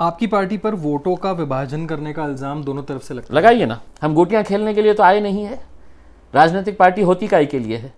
आपकी पार्टी पर वोटों का विभाजन करने का इल्जाम दोनों तरफ से लगता है। लगाइए ना, हम गोटियां खेलने के लिए तो आए नहीं है। राजनीतिक पार्टी होती काहे के लिए है?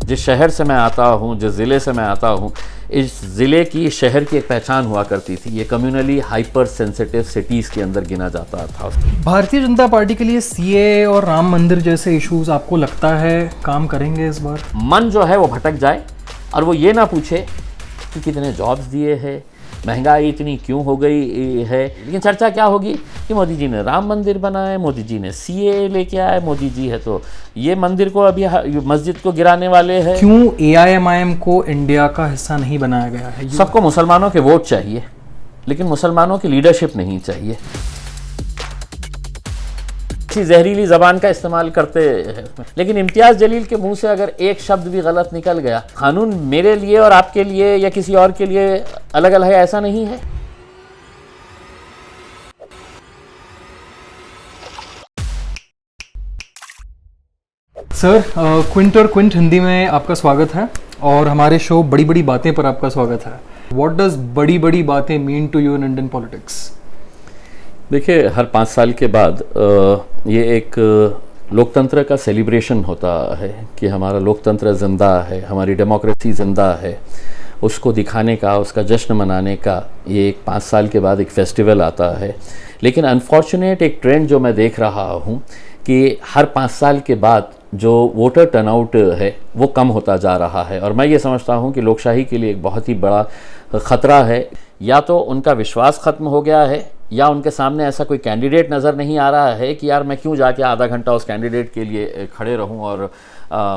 जिस शहर से मैं आता हूँ, जिस ज़िले से मैं आता हूँ, इस ज़िले की, शहर की एक पहचान हुआ करती थी। ये कम्युनली हाइपर सेंसिटिव सिटीज़ के अंदर गिना जाता था। भारतीय जनता पार्टी के लिए सीए और राम मंदिर जैसे इश्यूज आपको लगता है काम करेंगे इस बार? मन जो है वो भटक जाए और वो ये ना पूछे कि कितने जॉब्स दिए हैं, महंगाई इतनी क्यों हो गई है, लेकिन चर्चा क्या होगी कि मोदी जी ने राम मंदिर बनाए, मोदी जी ने सीए लेके आए, मोदी जी है तो ये मंदिर को अभी मस्जिद को गिराने वाले हैं। क्यों एआईएमआईएम को इंडिया का हिस्सा नहीं बनाया गया है? सबको मुसलमानों के वोट चाहिए, लेकिन मुसलमानों की लीडरशिप नहीं चाहिए। जहरीली जबान का इस्तेमाल करते हैं, लेकिन इम्तियाज जलील के मुंह से अगर एक शब्द भी गलत निकल गया, कानून मेरे लिए और आपके लिए या किसी और के लिए अलग अलग है ऐसा नहीं है। सर, क्विंट और क्विंट हिंदी में आपका स्वागत है और हमारे शो बड़ी बड़ी बातें पर आपका स्वागत है। व्हाट डज बड़ी बड़ी बातें mean to you in Indian politics? देखिए, हर 5 साल के बाद ये एक लोकतंत्र का सेलिब्रेशन होता है कि हमारा लोकतंत्र ज़िंदा है, हमारी डेमोक्रेसी ज़िंदा है। उसको दिखाने का, उसका जश्न मनाने का ये एक 5 साल के बाद एक फेस्टिवल आता है। लेकिन अनफॉर्चुनेट एक ट्रेंड जो मैं देख रहा हूँ कि हर 5 साल के बाद जो वोटर टर्नआउट है वो कम होता जा रहा है, और मैं ये समझता हूँ कि लोकशाही के लिए एक बहुत ही बड़ा ख़तरा है। या तो उनका विश्वास ख़त्म हो गया है, या उनके सामने ऐसा कोई कैंडिडेट नज़र नहीं आ रहा है कि यार मैं क्यों जाके आधा घंटा उस कैंडिडेट के लिए खड़े रहूं और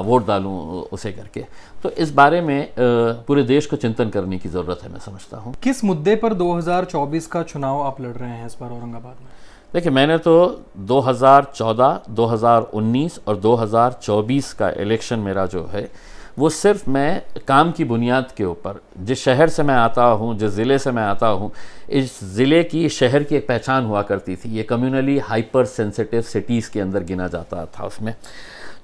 वोट डालूं उसे करके। तो इस बारे में पूरे देश को चिंतन करने की ज़रूरत है, मैं समझता हूं। किस मुद्दे पर 2024 का चुनाव आप लड़ रहे हैं इस बार औरंगाबाद में? देखिए, मैंने तो 2014, 2019 और 2024 का इलेक्शन मेरा जो है वो सिर्फ मैं काम की बुनियाद के ऊपर, जिस शहर से मैं आता हूँ, जिस ज़िले से मैं आता हूँ, इस ज़िले की, शहर की एक पहचान हुआ करती थी। ये कम्युनली हाइपर सेंसिटिव सिटीज़ के अंदर गिना जाता था उसमें।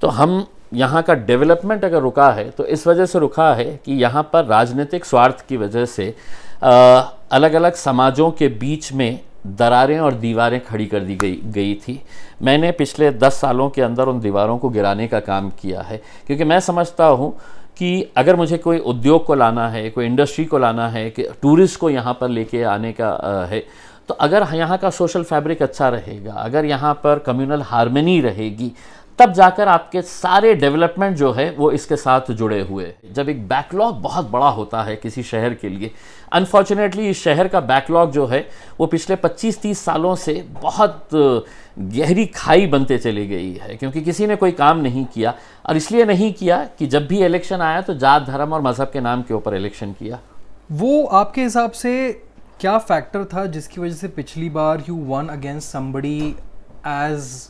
तो हम यहाँ का डेवलपमेंट अगर रुका है तो इस वजह से रुका है कि यहाँ पर राजनीतिक स्वार्थ की वजह से अलग अलग समाजों के बीच में दरारें और दीवारें खड़ी कर दी गई थी। मैंने पिछले 10 सालों के अंदर उन दीवारों को गिराने का काम किया है, क्योंकि मैं समझता हूँ कि अगर मुझे कोई उद्योग को लाना है, कोई इंडस्ट्री को लाना है, कि टूरिस्ट को यहाँ पर लेके आने का है, तो अगर यहाँ का सोशल फैब्रिक अच्छा रहेगा, अगर यहाँ पर कम्युनल हार्मनी रहेगी, तब जाकर आपके सारे डेवलपमेंट जो है वो इसके साथ जुड़े हुए हैं। जब एक बैकलॉग बहुत बड़ा होता है किसी शहर के लिए, अनफॉर्चुनेटली इस शहर का बैकलॉग जो है वो पिछले 25-30 सालों से बहुत गहरी खाई बनते चली गई है, क्योंकि किसी ने कोई काम नहीं किया। और इसलिए नहीं किया कि जब भी इलेक्शन आया तो जात, धर्म और मज़हब के नाम के ऊपर इलेक्शन किया। वो आपके हिसाब से क्या फैक्टर था जिसकी वजह से पिछली बार you won against somebody as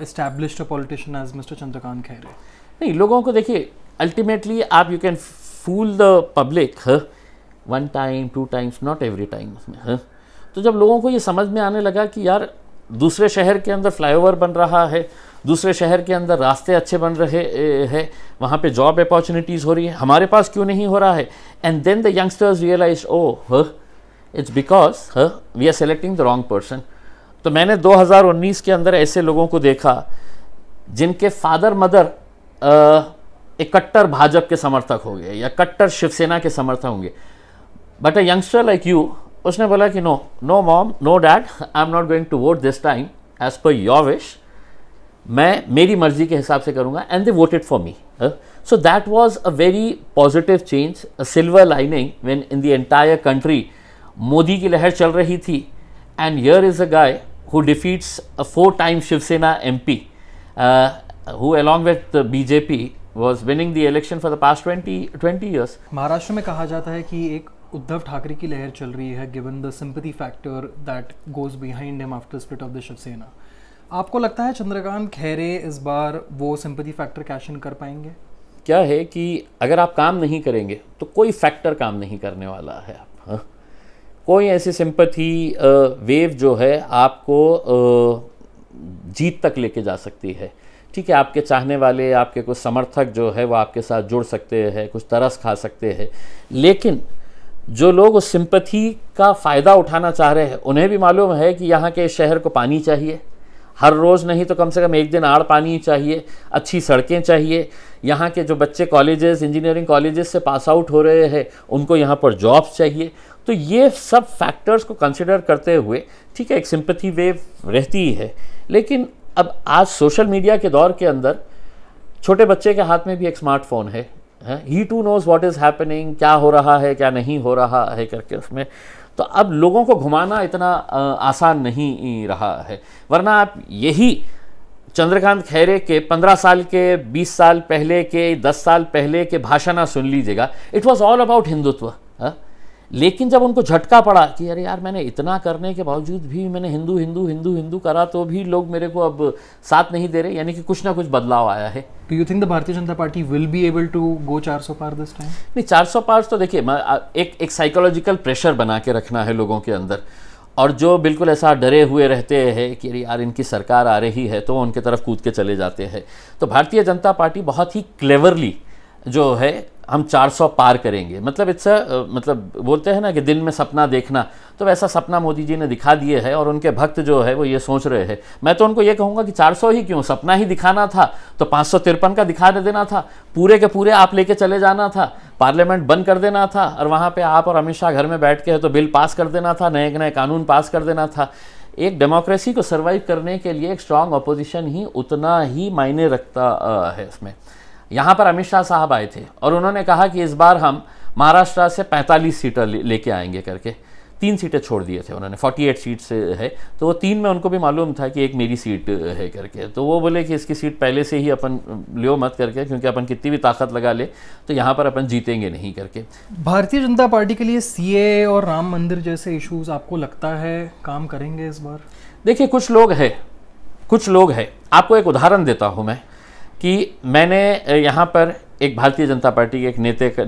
established a politician as Mr. Chandrakant Khaire? नहीं, लोगों को देखिए, अल्टीमेटली आप you can fool the public 1 time 2 times, not every time उसमें। तो जब लोगों को ये समझ में आने लगा कि यार दूसरे शहर के अंदर फ्लाईओवर बन रहा है, दूसरे शहर के अंदर रास्ते अच्छे बन रहे हैं, वहाँ पे जॉब अपॉर्चुनिटीज़ हो रही है, हमारे पास क्यों नहीं हो रहा है? And then the youngsters realise, oh it's because we are selecting the wrong person. तो मैंने 2019 के अंदर ऐसे लोगों को देखा जिनके फादर मदर एक कट्टर भाजपा के समर्थक हो गए या कट्टर शिवसेना के समर्थक होंगे, but a youngster like you, उसने बोला कि no mom, no dad, I am not going to vote this time as per your wish, मैं मेरी मर्जी के हिसाब से करूँगा, and they voted for me. So that was a very positive change, a silver lining when in the entire country Modi की लहर चल रही थी, and here is a guy who defeats a 4-time Shiv Sena MP, who along with the BJP was winning the election for the past 20 years. Maharashtra में कहा जाता है कि एक उद्धव ठाकरे की लहर चल रही है given the sympathy factor that goes behind him after split of the Shiv Sena. आपको लगता है चंद्रकांत खैरे इस बार वो sympathy factor कैश इन कर पाएंगे? क्या है कि अगर आप काम नहीं करेंगे तो कोई फैक्टर काम नहीं करने वाला है। कोई ऐसी सिंपैथी वेव जो है आपको जीत तक लेके जा सकती है। ठीक है, आपके चाहने वाले, आपके कुछ समर्थक जो है वो आपके साथ जुड़ सकते हैं, कुछ तरस खा सकते हैं, लेकिन जो लोग उस सिंपैथी का फ़ायदा उठाना चाह रहे हैं उन्हें भी मालूम है कि यहाँ के शहर को पानी चाहिए, हर रोज़ नहीं तो कम से कम एक दिन आड़ पानी चाहिए, अच्छी सड़कें चाहिए, यहाँ के जो बच्चे कॉलेजेस, इंजीनियरिंग कॉलेजेस से पास आउट हो रहे हैं उनको यहाँ पर जॉब्स चाहिए। तो ये सब फैक्टर्स को कंसिडर करते हुए ठीक है एक सिंपैथी वेव रहती ही है। लेकिन अब आज सोशल मीडिया के दौर के अंदर छोटे बच्चे के हाथ में भी एक स्मार्टफोन है, he too knows what is happening, क्या हो रहा है क्या नहीं हो रहा है करके उसमें। तो अब लोगों को घुमाना इतना आसान नहीं रहा है, वरना आप यही चंद्रकांत खैरे के 15 साल के, 20 साल पहले के, 10 साल पहले के भाषण सुन लीजिएगा, it was all about Hindutva. लेकिन जब उनको झटका पड़ा कि अरे यार मैंने इतना करने के बावजूद भी मैंने हिंदू हिंदू हिंदू हिंदू करा तो भी लोग मेरे को अब साथ नहीं दे रहे, यानी कि कुछ ना कुछ बदलाव आया है। Do you think the Bharatiya Janata Party will be able to go 400 पार this time? नहीं, 400 पार तो देखिए एक साइकोलॉजिकल प्रेशर बना के रखना है लोगों के अंदर, और जो बिल्कुल ऐसा डरे हुए रहते हैं कि यार इनकी सरकार आ रही है तो उनके तरफ कूद के चले जाते हैं। तो भारतीय जनता पार्टी बहुत ही क्लेवरली जो है हम 400 पार करेंगे, मतलब मतलब बोलते हैं ना कि दिन में सपना देखना, तो वैसा सपना मोदी जी ने दिखा दिए है और उनके भक्त जो है वो ये सोच रहे हैं। मैं तो उनको ये कहूँगा कि 400 ही क्यों, सपना ही दिखाना था तो 553 का दिखा देना था, पूरे के पूरे आप लेके चले जाना था, पार्लियामेंट बंद कर देना था और वहाँ पे आप और अमित शाह घर में बैठ के तो बिल पास कर देना था, नए नए कानून पास कर देना था। एक डेमोक्रेसी को सर्वाइव करने के लिए एक स्ट्रांग अपोजिशन ही उतना ही मायने रखता है इसमें। यहाँ पर अमित शाह साहब आए थे और उन्होंने कहा कि इस बार हम महाराष्ट्र से 45 सीटें लेके आएंगे करके, 3 सीटें छोड़ दिए थे उन्होंने, 48 सीट से है, तो वो 3 में उनको भी मालूम था कि एक मेरी सीट है करके, तो वो बोले कि इसकी सीट पहले से ही अपन लियो मत करके, क्योंकि अपन कितनी भी ताकत लगा ले तो यहाँ पर अपन जीतेंगे नहीं करके। भारतीय जनता पार्टी के लिए सीए और राम मंदिर जैसे इश्यूज आपको लगता है काम करेंगे इस बार? देखिए कुछ लोग हैं, आपको एक उदाहरण देता हूँ मैं कि मैंने यहाँ पर एक भारतीय जनता पार्टी के एक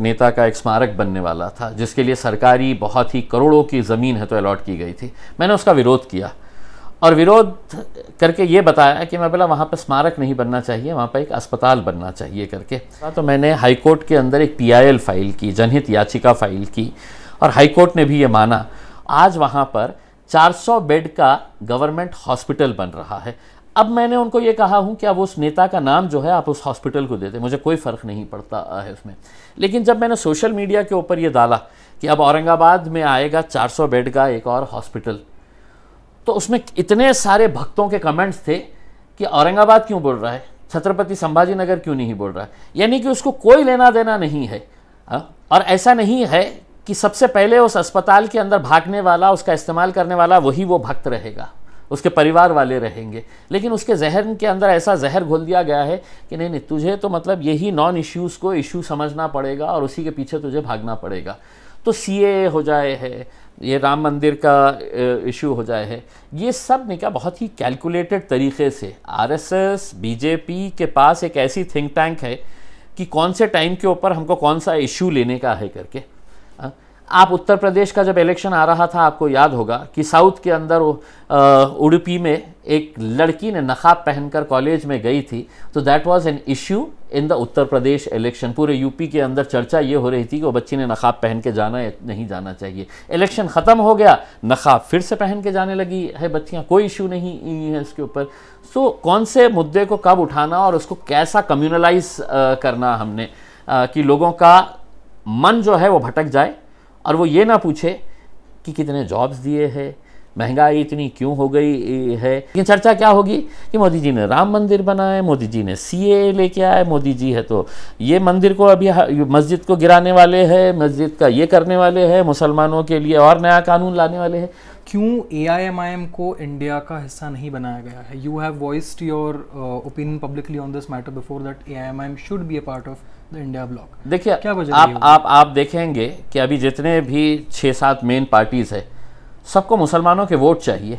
नेता का एक स्मारक बनने वाला था, जिसके लिए सरकारी बहुत ही करोड़ों की ज़मीन है तो अलॉट की गई थी। मैंने उसका विरोध किया और विरोध करके ये बताया कि मैं बोला वहाँ पर स्मारक नहीं बनना चाहिए, वहाँ पर एक अस्पताल बनना चाहिए करके। तो मैंने हाई कोर्ट के अंदर एक PIL फाइल की, जनहित याचिका फाइल की, और हाई कोर्ट ने भी ये माना। आज वहाँ पर 400 बेड का गवर्नमेंट हॉस्पिटल बन रहा है। अब मैंने उनको ये कहा हूँ कि अब उस नेता का नाम जो है आप उस हॉस्पिटल को देते, मुझे कोई फ़र्क नहीं पड़ता है उसमें। लेकिन जब मैंने सोशल मीडिया के ऊपर ये डाला कि अब औरंगाबाद में आएगा 400 बेड का एक और हॉस्पिटल, तो उसमें इतने सारे भक्तों के कमेंट्स थे कि औरंगाबाद क्यों बोल रहा है, छत्रपति संभाजी नगर क्यों नहीं बोल रहा है, यानी कि उसको कोई लेना देना नहीं है। और ऐसा नहीं है कि सबसे पहले उस अस्पताल के अंदर भागने वाला, उसका इस्तेमाल करने वाला वही वो भक्त रहेगा, उसके परिवार वाले रहेंगे, लेकिन उसके जहन के अंदर ऐसा जहर घोल दिया गया है कि नहीं तुझे तो मतलब यही नॉन इश्यूज़ को इशू समझना पड़ेगा और उसी के पीछे तुझे भागना पड़ेगा। तो CAA हो जाए है, ये राम मंदिर का इशू हो जाए है, ये सब ने क्या बहुत ही कैलकुलेटेड तरीके से RSS BJP के पास एक ऐसी थिंक टैंक है कि कौन से टाइम के ऊपर हमको कौन सा इशू लेने का है करके। आप उत्तर प्रदेश का जब इलेक्शन आ रहा था, आपको याद होगा कि साउथ के अंदर उडुपी में एक लड़की ने नकाब पहनकर कॉलेज में गई थी, तो that was an issue in the Uttar Pradesh election. पूरे यूपी के अंदर चर्चा ये हो रही थी कि वो बच्ची ने नकाब पहन के जाना या नहीं जाना चाहिए। इलेक्शन ख़त्म हो गया, नकाब फिर से पहन के जाने लगी है बच्चियाँ, कोई इशू नहीं है इसके ऊपर। सो कौन से मुद्दे को कब उठाना और उसको कैसा कम्युनलाइज करना हमने कि लोगों का मन जो है वो भटक जाए और वो ये ना पूछे कि कितने जॉब्स दिए हैं, महंगाई इतनी क्यों हो गई है। लेकिन चर्चा क्या होगी कि मोदी जी ने राम मंदिर बनाए, मोदी जी ने CAA लेके आए, मोदी जी है तो ये मंदिर को अभी मस्जिद को गिराने वाले हैं, मस्जिद का ये करने वाले हैं, मुसलमानों के लिए और नया कानून लाने वाले हैं। क्यों AIMIM को इंडिया का हिस्सा नहीं बनाया गया है? You have voiced your opinion publicly on this matter before that AIMIM should be a part of the India block. देखिए क्या वजह आप देखेंगे कि अभी जितने भी 6-7 मेन पार्टीज़ है, सबको मुसलमानों के वोट चाहिए,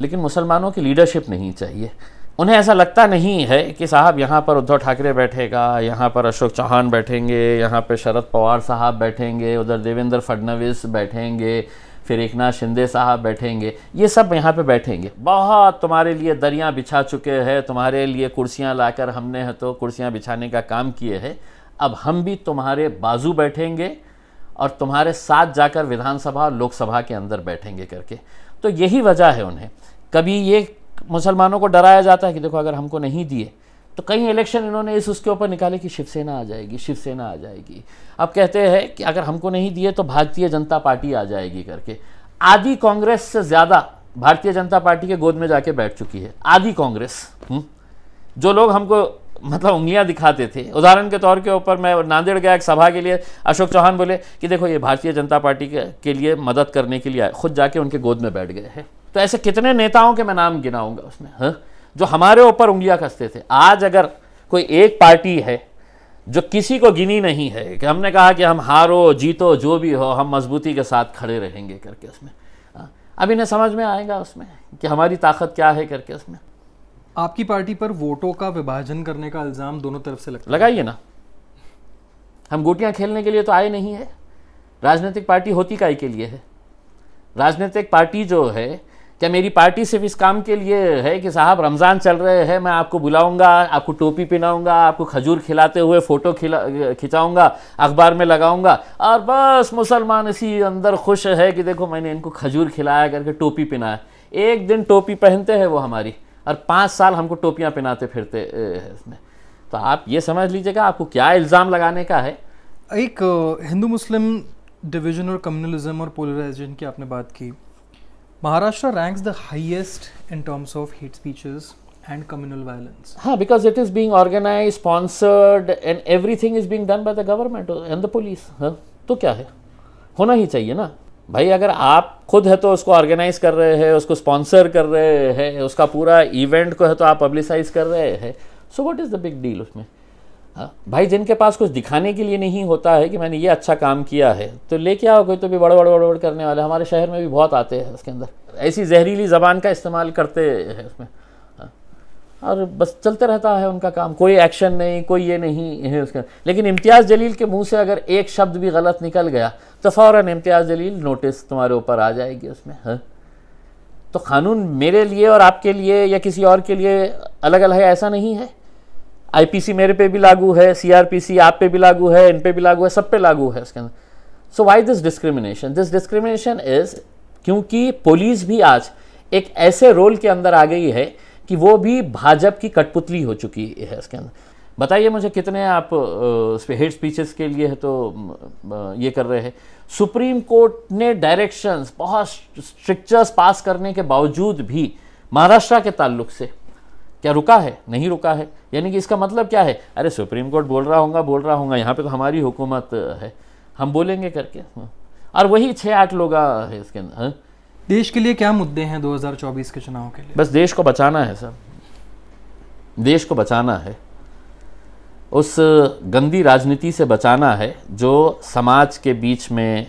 लेकिन मुसलमानों की लीडरशिप नहीं चाहिए। उन्हें ऐसा लगता नहीं है कि साहब यहाँ पर उद्धव ठाकरे बैठेगा, यहाँ पर अशोक चौहान बैठेंगे, यहाँ पर शरद पवार साहब बैठेंगे, उधर देवेंद्र फडणवीस बैठेंगे, फिर एकनाथ शिंदे साहब बैठेंगे, ये सब यहाँ पे बैठेंगे। बहुत तुम्हारे लिए दरियाँ बिछा चुके हैं, तुम्हारे लिए कुर्सियाँ लाकर हमने तो कुर्सियाँ बिछाने का काम किए हैं। अब हम भी तुम्हारे बाजू बैठेंगे और तुम्हारे साथ जाकर विधानसभा और लोकसभा के अंदर बैठेंगे करके। तो यही वजह है उन्हें। कभी ये मुसलमानों को डराया जाता है कि देखो अगर हमको नहीं दिए तो कई इलेक्शन इन्होंने उसके ऊपर निकाले कि शिवसेना आ जाएगी, शिवसेना आ जाएगी। अब कहते हैं कि अगर हमको नहीं दिए तो भारतीय जनता पार्टी आ जाएगी करके। आधी कांग्रेस से ज़्यादा भारतीय जनता पार्टी के गोद में जाके बैठ चुकी है, आधी कांग्रेस। जो लोग हमको मतलब उंगलियां दिखाते थे, उदाहरण के तौर के ऊपर मैं नांदेड़ गया एक सभा के लिए, अशोक चौहान बोले कि देखो ये भारतीय जनता पार्टी के लिए मदद करने के लिए आए, खुद जाके उनके गोद में बैठ गए हैं। तो ऐसे कितने नेताओं के मैं नाम गिनाऊंगा उसमें, हाँ, जो हमारे ऊपर उंगलियां कसते थे। आज अगर कोई एक पार्टी है जो किसी को गिनी नहीं है कि हमने कहा कि हम हारो जीतो जो भी हो हम मजबूती के साथ खड़े रहेंगे करके उसमें, अब इन्हें समझ में आएगा उसमें कि हमारी ताकत क्या है करके उसमें। आपकी पार्टी पर वोटों का विभाजन करने का इल्जाम दोनों तरफ से लगता है। लगाइए ना, हम गोटियां खेलने के लिए तो आए नहीं है। राजनीतिक पार्टी होती काहे के लिए है? राजनीतिक पार्टी जो है, क्या मेरी पार्टी सिर्फ इस काम के लिए है कि साहब रमज़ान चल रहे हैं, मैं आपको बुलाऊंगा, आपको टोपी पहनाऊंगा, आपको खजूर खिलाते हुए फ़ोटो खिंचाऊंगा, अखबार में लगाऊंगा और बस मुसलमान इसी अंदर खुश है कि देखो मैंने इनको खजूर खिलाया करके टोपी पहनाया। एक दिन टोपी पहनते हैं वो हमारी और 5 साल हमको टोपियाँ पहनाते फिरते हैं इसमें। तो आप ये समझ लीजिएगा आपको क्या इल्ज़ाम लगाने का है। एक हिंदू मुस्लिम डिवीजन और कम्युनलिज्म और पोलराइजेशन की आपने बात की। Maharashtra ranks the highest in terms of hate speeches and communal violence. हाँ, because it is being organised, sponsored and everything is being done by the government and the police. हाँ, तो क्या है, होना ही चाहिए ना भाई। अगर आप खुद है तो उसको ऑर्गेनाइज कर रहे हैं, उसको स्पॉन्सर कर रहे हैं, उसका पूरा इवेंट को है तो आप पब्लिसाइज कर रहे हैं, so what is the big deal उसमें? हाँ भाई, जिनके पास कुछ दिखाने के लिए नहीं होता है कि मैंने ये अच्छा काम किया है तो लेके आओ कोई तो भी बड़ करने वाले। हमारे शहर में भी बहुत आते हैं उसके अंदर, ऐसी जहरीली ज़बान का इस्तेमाल करते हैं उसमें, हाँ, और बस चलते रहता है उनका काम, कोई एक्शन नहीं, कोई ये नहीं है उसका। लेकिन इम्तियाज़ जलील के मुंह से अगर एक शब्द भी गलत निकल गया तो फ़ौरन इम्तियाज़ जलील नोटिस तुम्हारे ऊपर आ जाएगी उसमें। हाँ, तो कानून मेरे लिए और आपके लिए या किसी और के लिए अलग अलग है ऐसा नहीं है। आईपीसी मेरे पे भी लागू है, सीआरपीसी आप पे भी लागू है, इन पे भी लागू है, सब पे लागू है उसके अंदर। So why this discrimination? This discrimination is क्योंकि पुलिस भी आज एक ऐसे रोल के अंदर आ गई है कि वो भी भाजपा की कठपुतली हो चुकी है इसके अंदर। बताइए मुझे कितने आप हेट स्पीचेस के लिए है तो ये कर रहे हैं। सुप्रीम कोर्ट ने डायरेक्शंस बहुत स्ट्रिक्चर्स पास करने के बावजूद भी महाराष्ट्र के ताल्लुक से क्या रुका है? नहीं रुका है। यानी कि इसका मतलब क्या है? अरे सुप्रीम कोर्ट बोल रहा हूँगा, यहाँ पे तो हमारी हुकूमत है, हम बोलेंगे करके। और वही 6-8 लोग है इसके अंदर। हाँ? देश के लिए क्या मुद्दे हैं 2024 के चुनाव के लिए? बस देश को बचाना है सर, देश को बचाना है, उस गंदी राजनीति से बचाना है जो समाज के बीच में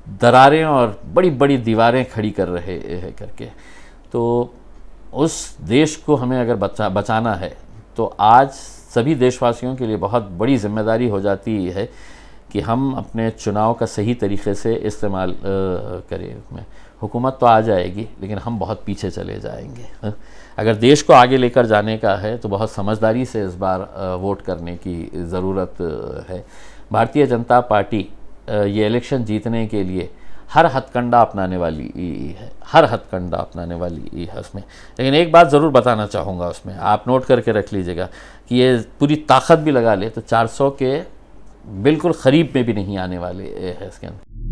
दरारें और बड़ी बड़ी दीवारें खड़ी कर रहे हैं करके। तो उस देश को हमें अगर बचाना है तो आज सभी देशवासियों के लिए बहुत बड़ी जिम्मेदारी हो जाती है कि हम अपने चुनाव का सही तरीके से इस्तेमाल करें। हुकूमत तो आ जाएगी लेकिन हम बहुत पीछे चले जाएंगे। अगर देश को आगे लेकर जाने का है तो बहुत समझदारी से इस बार वोट करने की ज़रूरत है। भारतीय जनता पार्टी ये इलेक्शन जीतने के लिए हर हथकंडा अपनाने वाली है, हर हथकंडा अपनाने वाली है उसमें। लेकिन एक बात ज़रूर बताना चाहूँगा उसमें, आप नोट करके रख लीजिएगा कि ये पूरी ताकत भी लगा ले तो 400 के बिल्कुल करीब में भी नहीं आने वाले है इसके अंदर।